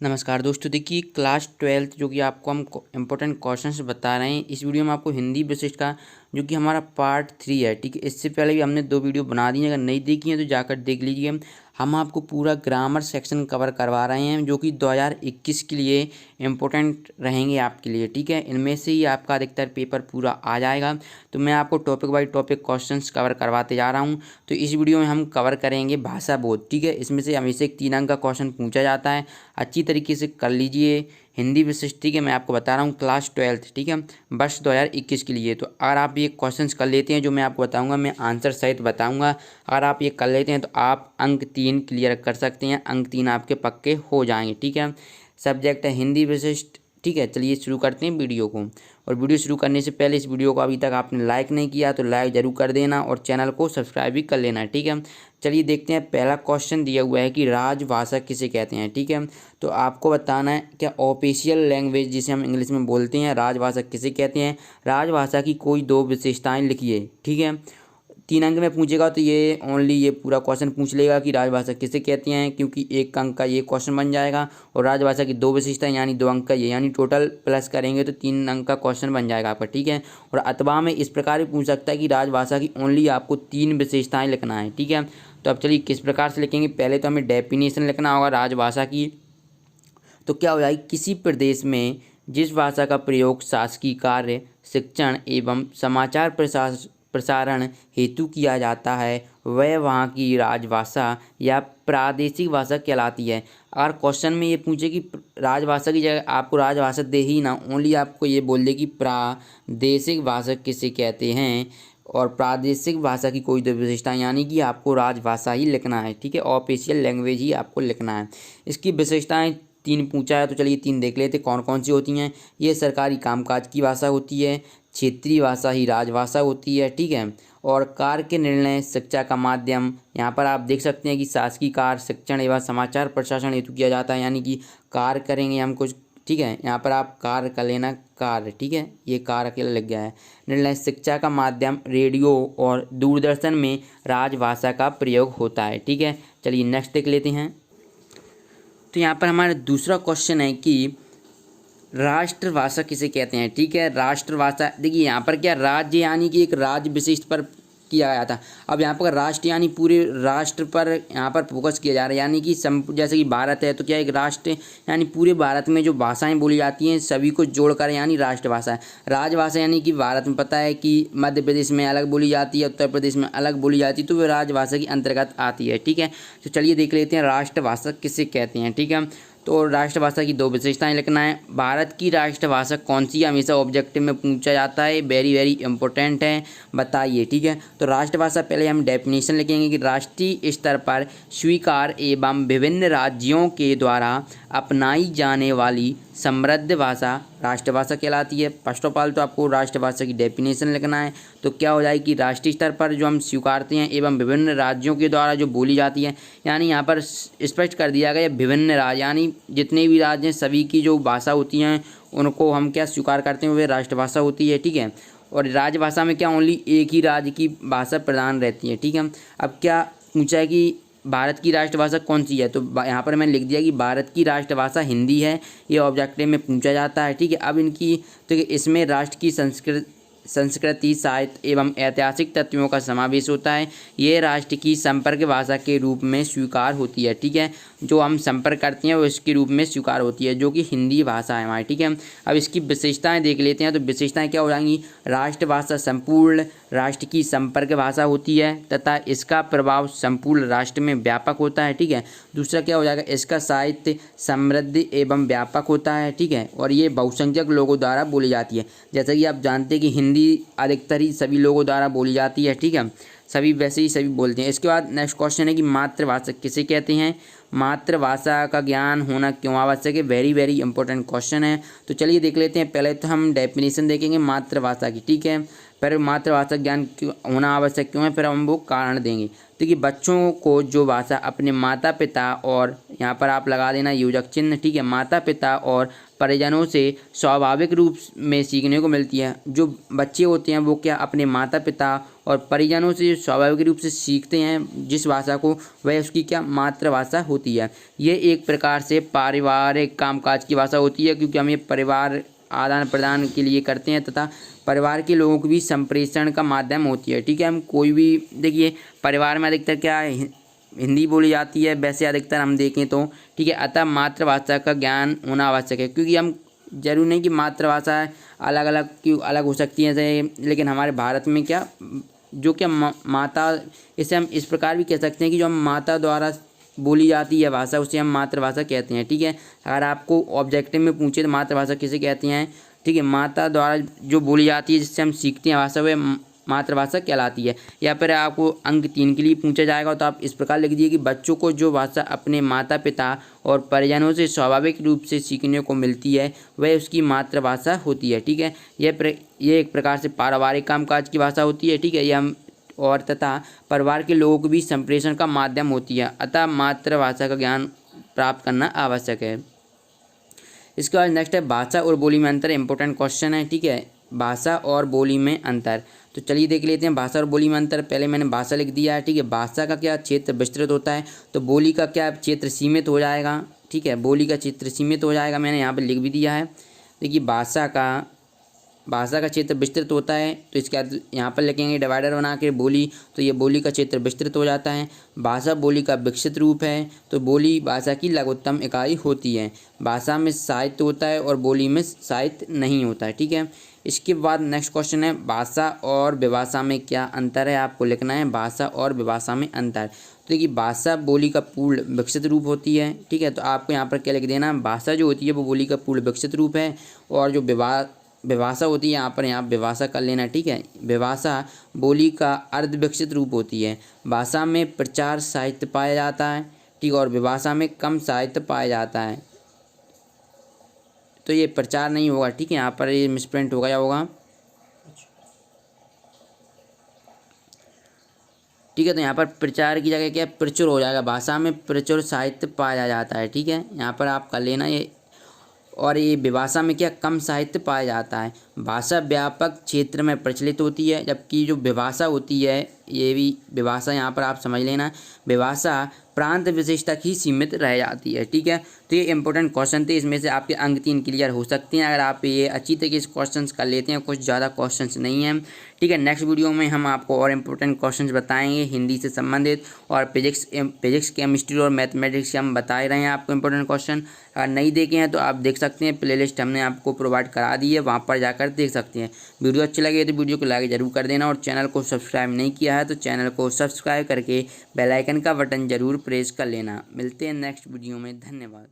नमस्कार दोस्तों, देखिए क्लास 12th जो कि आपको हम इम्पोर्टेंट क्वेश्चंस बता रहे हैं। इस वीडियो में आपको हिंदी विशिष्ट का जो कि हमारा पार्ट 3 है, ठीक है। इससे पहले भी हमने 2 वीडियो बना दी हैं, अगर नहीं देखी हैं तो जाकर देख लीजिए। हम आपको पूरा ग्रामर सेक्शन कवर करवा रहे हैं जो कि 2021 के लिए इम्पोर्टेंट रहेंगे आपके लिए, ठीक है। इनमें से ही आपका अधिकतर पेपर पूरा आ जाएगा। तो मैं आपको topic by topic questions cover करवाते जा रहा हूँ। तो इस वीडियो में हम कवर करेंगे भाषा बोध, ठीक है। इसमें से हमेशा एक 3 अंक का क्वेश्चन पूछा जाता है, अच्छी तरीके से कर लीजिए। हिंदी विशिष्ट, ठीक है, मैं आपको बता रहा हूँ क्लास 12th, ठीक है, वर्ष 2021 के लिए। तो अगर आप ये क्वेश्चंस कर लेते हैं जो मैं आपको बताऊंगा, मैं आंसर सहित बताऊंगा। अगर आप ये कर लेते हैं तो आप अंक 3 क्लियर कर सकते हैं, अंक 3 आपके पक्के हो जाएंगे, ठीक है। सब्जेक्ट है हिंदी विशिष्ट, ठीक है। चलिए शुरू करते हैं वीडियो को। और वीडियो शुरू करने से पहले इस वीडियो को अभी तक आपने लाइक नहीं किया तो लाइक जरूर कर देना और चैनल को सब्सक्राइब भी कर लेना, ठीक है। चलिए देखते हैं, पहला क्वेश्चन दिया हुआ है कि राजभाषा किसे कहते हैं, ठीक है। तो आपको बताना है क्या ऑफिशियल लैंग्वेज जिसे हम इंग्लिश में बोलते हैं, राजभाषा किसे कहते हैं। राजभाषा की कोई 2 विशेषताएं लिखिए, ठीक है। 3 अंक में पूछेगा तो ये ओनली ये पूरा क्वेश्चन पूछ लेगा कि राजभाषा किसे कहते हैं, क्योंकि 1 अंक का ये क्वेश्चन बन जाएगा। और राजभाषा की 2 विशेषताएं यानी 2 अंक का ये, यानी टोटल प्लस करेंगे तो 3 अंक का क्वेश्चन बन जाएगा आपका, ठीक है। और अथवा में इस प्रकार भी पूछ सकता है कि राजभाषा की ओनली आपको 3 विशेषताएं लिखना है, ठीक है। तो अब चलिए किस प्रकार से लिखेंगे। पहले तो हमें डेफिनेशन लिखना होगा राजभाषा की। तो क्या हो जाएगी, किसी प्रदेश में जिस भाषा का प्रयोग शासकीय कार्य, शिक्षण एवं समाचार प्रसारण हेतु किया जाता है वह वहाँ की राजभाषा या प्रादेशिक भाषा कहलाती है। अगर क्वेश्चन में ये पूछे कि राजभाषा की जगह आपको राजभाषा दे ही ना, ओनली आपको ये बोल दे कि प्रादेशिक भाषा किसे कहते हैं और प्रादेशिक भाषा की कोई 2 विशेषता, यानी कि आपको राजभाषा ही लिखना है, ठीक है। ऑफिशियल लैंग्वेज ही आपको लिखना है। इसकी विशेषताएं 3 पूछा है, तो चलिए 3 देख लेते कौन कौन सी होती हैं। ये सरकारी कामकाज की भाषा होती है, क्षेत्रीय भाषा ही राजभाषा होती है, ठीक है। और कार्य के निर्णय शिक्षा का माध्यम, यहाँ पर आप देख सकते हैं कि शासकीय कार्य, शिक्षण एवं समाचार प्रशासन हेतु किया जाता है, यानी कि कार्य करेंगे हम कुछ, ठीक है। यहाँ पर आप कार्य कर लेना, कार्य, ठीक है, ये कार्य अकेला लग गया है। निर्णय शिक्षा का माध्यम, रेडियो और दूरदर्शन में राजभाषा का प्रयोग होता है, ठीक है। चलिए नेक्स्ट देख लेते हैं। तो यहाँ पर हमारा दूसरा क्वेश्चन है कि राष्ट्रभाषा किसे कहते हैं, ठीक है। राष्ट्रभाषा, देखिए यहाँ पर क्या राज्य यानी कि एक राज्य विशिष्ट पर किया गया था। अब यहाँ पर राष्ट्र यानी पूरे राष्ट्र पर यहाँ पर फोकस किया जा रहा है, यानी कि जैसे कि भारत है तो क्या एक राष्ट्र यानी पूरे भारत में जो भाषाएं बोली जाती हैं सभी को जोड़कर यानी राष्ट्रभाषा है। राजभाषा यानी कि भारत में पता है कि मध्य प्रदेश में अलग बोली जाती है, उत्तर प्रदेश में अलग बोली जाती है, तो वह राजभाषा के अंतर्गत आती है, ठीक है। तो चलिए देख लेते हैं राष्ट्रभाषा किसे कहते हैं, ठीक है। तो राष्ट्रभाषा की 2 विशेषताएं लिखना है। भारत की राष्ट्रभाषा कौन सी, हमेशा ऑब्जेक्टिव में पूछा जाता है, वेरी वेरी इंपॉर्टेंट है, बताइए, ठीक है। तो राष्ट्रभाषा पहले हम डेफिनेशन लिखेंगे कि राष्ट्रीय स्तर पर स्वीकार एवं विभिन्न राज्यों के द्वारा अपनाई जाने वाली समृद्ध भाषा राष्ट्रभाषा कहलाती है। फर्स्ट ऑफ ऑल तो आपको राष्ट्रभाषा की डेफिनेशन लिखना है। तो क्या हो जाएगी कि राष्ट्रीय स्तर पर जो हम स्वीकारते हैं एवं विभिन्न राज्यों के द्वारा जो बोली जाती है, यानी यहाँ पर स्पष्ट कर दिया गया विभिन्न राज्य, यानी जितने भी राज्य हैं सभी की जो भाषा होती हैं उनको हम क्या स्वीकार करते हैं, वे राष्ट्रभाषा होती है, ठीक है। और राजभाषा में क्या ओनली एक ही राज्य की भाषा प्रधान रहती है, ठीक है। अब क्या पूछा है कि भारत की राष्ट्रभाषा कौन सी है, तो यहाँ पर मैंने लिख दिया कि भारत की राष्ट्रभाषा हिंदी है, ये ऑब्जेक्टिव में पूछा जाता है, ठीक है। अब इनकी तो इसमें राष्ट्र की संस्कृति, साहित्य एवं ऐतिहासिक तत्वों का समावेश होता है। ये राष्ट्र की संपर्क भाषा के रूप में स्वीकार होती है, ठीक है। जो हम संपर्क करते हैं वो इसके रूप में स्वीकार होती है, जो कि हिंदी भाषा है हमारी, ठीक है। अब इसकी विशेषताएं देख लेते हैं। तो विशेषताएं क्या हो जाएंगी, राष्ट्रभाषा संपूर्ण राष्ट्र की संपर्क भाषा होती है तथा इसका प्रभाव संपूर्ण राष्ट्र में व्यापक होता है, ठीक है। दूसरा क्या हो जाएगा, इसका साहित्य समृद्ध एवं व्यापक होता है, ठीक है। और ये बहुसंख्यक लोगों द्वारा बोली जाती है, जैसा कि आप जानते हैं कि हिंदी अधिकतर ही सभी लोगों द्वारा बोली जाती है, ठीक है। सभी वैसे ही सभी बोलते हैं। इसके बाद नेक्स्ट क्वेश्चन है कि मातृभाषा किसे कहते हैं। मातृभाषा का ज्ञान होना क्यों आवश्यक है, वेरी वेरी इंपॉर्टेंट क्वेश्चन है। तो चलिए देख लेते हैं। पहले तो हम डेफिनेशन देखेंगे मातृभाषा की, ठीक है। फिर मातृभाषा ज्ञान होना आवश्यक क्यों है, फिर हम वो कारण देंगे। देखिए बच्चों को जो भाषा अपने माता पिता और यहाँ पर आप लगा देना योजक चिन्ह, ठीक है, माता पिता और परिजनों से स्वाभाविक रूप में सीखने को मिलती है। जो बच्चे होते हैं वो क्या अपने माता पिता और परिजनों से स्वाभाविक रूप से सीखते हैं जिस भाषा को, वह उसकी क्या मातृभाषा होती है। ये एक प्रकार से पारिवारिक कामकाज की भाषा होती है, क्योंकि हम ये परिवार आदान प्रदान के लिए करते हैं तथा परिवार के लोगों को भी संप्रेषण का माध्यम होती है, ठीक है। हम कोई भी देखिए परिवार में अधिकतर क्या है हिंदी बोली जाती है, वैसे अधिकतर हम देखें तो, ठीक है। अतः मातृभाषा का ज्ञान होना आवश्यक है, क्योंकि हम जरूर नहीं कि मातृभाषा अलग अलग की अलग हो सकती है, लेकिन हमारे भारत में क्या जो क्या माता, इसे हम इस प्रकार भी कह सकते हैं कि जो हम माता द्वारा बोली जाती है भाषा उसे हम मातृभाषा कहते हैं, ठीक है। अगर आपको ऑब्जेक्टिव में पूछे तो मातृभाषा किसे कहते हैं, ठीक है, माता द्वारा जो बोली जाती है जिससे हम सीखते हैं भाषा वह मातृभाषा कहलाती है। या फिर आपको अंक 3 के लिए पूछा जाएगा तो आप इस प्रकार लिख दीजिए कि बच्चों को जो भाषा अपने माता पिता और परिजनों से स्वाभाविक रूप से सीखने को मिलती है वह उसकी मातृभाषा होती है, ठीक है। यह एक प्रकार से पारिवारिक कामकाज की भाषा होती है, ठीक है। यह हम और तथा परिवार के लोगों को भी संप्रेषण का माध्यम होती है, अतः मातृभाषा का ज्ञान प्राप्त करना आवश्यक है। इसके बाद नेक्स्ट है भाषा और बोली में अंतर, इंपॉर्टेंट क्वेश्चन है, ठीक है। भाषा और बोली में अंतर, तो चलिए देख लेते हैं भाषा और बोली में अंतर। पहले मैंने भाषा लिख दिया है, ठीक है। भाषा का क्या क्षेत्र विस्तृत होता है, तो बोली का क्या क्षेत्र सीमित हो जाएगा, ठीक है। बोली का क्षेत्र सीमित हो जाएगा, मैंने यहाँ पर लिख भी दिया है। देखिए भाषा का क्षेत्र विस्तृत होता है, तो इसके बाद यहाँ पर लिखेंगे डिवाइडर बना के बोली, तो ये बोली का क्षेत्र विस्तृत हो जाता है। भाषा बोली का विकसित रूप है, तो बोली भाषा की लघुत्तम इकाई होती है। भाषा में साहित्य होता है और बोली में साहित्य नहीं होता है, ठीक है। इसके बाद नेक्स्ट क्वेश्चन है भाषा और विभाषा में क्या अंतर है, आपको लिखना है भाषा और विभाषा में अंतर। तो देखिए भाषा बोली का पूर्ण विकसित रूप होती है, ठीक है। तो आपको यहाँ पर क्या लिख देना, भाषा जो होती है वो बोली का पूर्ण विकसित रूप है, और जो विभाषा होती है यहाँ विभाषा कर लेना, ठीक है। विभाषा बोली का अर्ध विकसित रूप होती है। भाषा में प्रचार साहित्य पाया जाता है, ठीक, और विभाषा में कम साहित्य पाया जाता है। तो ये प्रचार नहीं होगा, ठीक है, यहाँ पर ये मिसप्रिंट हो गया होगा, ठीक है। तो यहाँ पर प्रचार की जगह क्या प्रचुर हो जाएगा, भाषा में प्रचुर साहित्य पाया जाता है, ठीक है। यहाँ पर आप कर लेना ये, और ये विभाषा में क्या कम साहित्य पाया जाता है। भाषा व्यापक क्षेत्र में प्रचलित होती है, जबकि जो विभाषा होती है ये भी विभाषा यहाँ पर आप समझ लेना, विभाषा प्रांत विशेष तक ही सीमित रह जाती है, ठीक है। तो ये इंपॉर्टेंट क्वेश्चन थे, इसमें से आपके अंक 3 क्लियर हो सकते हैं अगर आप ये अच्छी तरीके से क्वेश्चंस कर लेते हैं, कुछ ज़्यादा क्वेश्चंस नहीं हैं, ठीक है। नेक्स्ट वीडियो में हम आपको और इंपॉर्टेंट क्वेश्चंस बताएंगे हिंदी से संबंधित, और फिजिक्स केमिस्ट्री और मैथमेटिक्स से हम बता रहे हैं आपको इंपॉर्टेंट क्वेश्चन। अगर नहीं देखे हैं तो आप देख सकते हैं, प्लेलिस्ट हमने आपको प्रोवाइड करा दी है, वहाँ पर जाकर देख सकते हैं। वीडियो अच्छी लगे तो वीडियो को लाइक जरूर कर देना, और चैनल को सब्सक्राइब नहीं किया है तो चैनल को सब्सक्राइब करके बेल आइकन का बटन जरूर प्रेस कर लेना। मिलते हैं नेक्स्ट वीडियो में, धन्यवाद।